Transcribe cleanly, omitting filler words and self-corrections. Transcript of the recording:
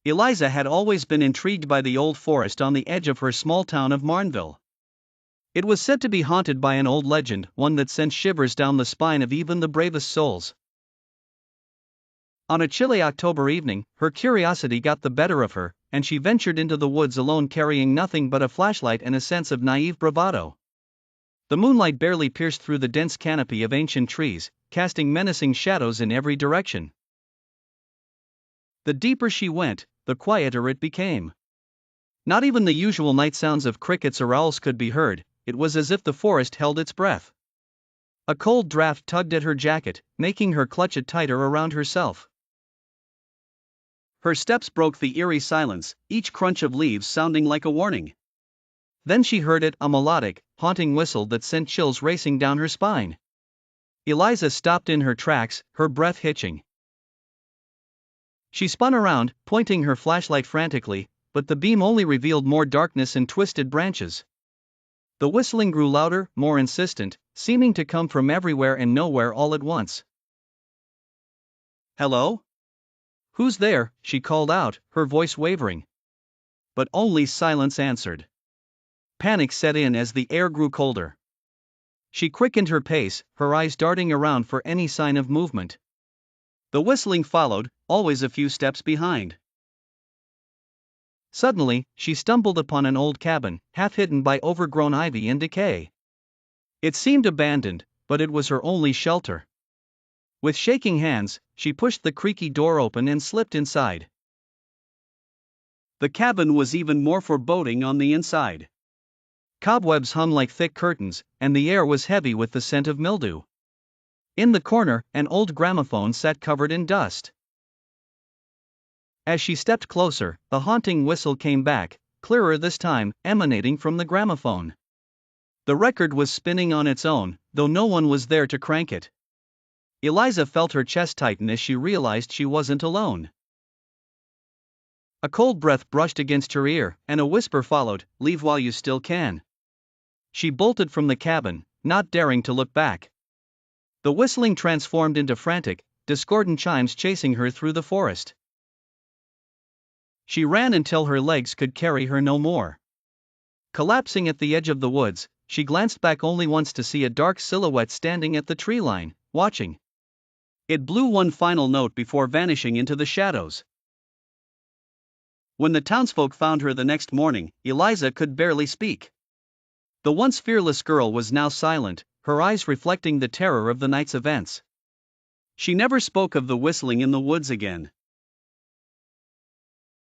Eliza had always been intrigued by the old forest on the edge of her small town of Marnville. It was said to be haunted by an old legend, one that sent shivers down the spine of even the bravest souls. On a chilly October evening, her curiosity got the better of her, and she ventured into the woods alone, carrying nothing but a flashlight and a sense of naive bravado. The moonlight barely pierced through the dense canopy of ancient trees, casting menacing shadows in every direction. The deeper she went, the quieter it became. Not even the usual night sounds of crickets or owls could be heard. It was as if the forest held its breath. A cold draft tugged at her jacket, making her clutch it tighter around herself. Her steps broke the eerie silence, each crunch of leaves sounding like a warning. Then she heard it, a melodic, haunting whistle that sent chills racing down her spine. Eliza stopped in her tracks, her breath hitching. She spun around, pointing her flashlight frantically, but the beam only revealed more darkness and twisted branches. The whistling grew louder, more insistent, seeming to come from everywhere and nowhere all at once. "Hello? Who's there?" she called out, her voice wavering. But only silence answered. Panic set in as the air grew colder. She quickened her pace, her eyes darting around for any sign of movement. The whistling followed, always a few steps behind. Suddenly, she stumbled upon an old cabin, half hidden by overgrown ivy and decay. It seemed abandoned, but it was her only shelter. With shaking hands, she pushed the creaky door open and slipped inside. The cabin was even more foreboding on the inside. Cobwebs hung like thick curtains, and the air was heavy with the scent of mildew. In the corner, an old gramophone sat covered in dust. As she stepped closer, the haunting whistle came back, clearer this time, emanating from the gramophone. The record was spinning on its own, though no one was there to crank it. Eliza felt her chest tighten as she realized she wasn't alone. A cold breath brushed against her ear, and a whisper followed, "Leave while you still can." She bolted from the cabin, not daring to look back. The whistling transformed into frantic, discordant chimes chasing her through the forest. She ran until her legs could carry her no more. Collapsing at the edge of the woods, she glanced back only once to see a dark silhouette standing at the tree line, watching. It blew one final note before vanishing into the shadows. When the townsfolk found her the next morning, Eliza could barely speak. The once fearless girl was now silent, her eyes reflecting the terror of the night's events. She never spoke of the whistling in the woods again.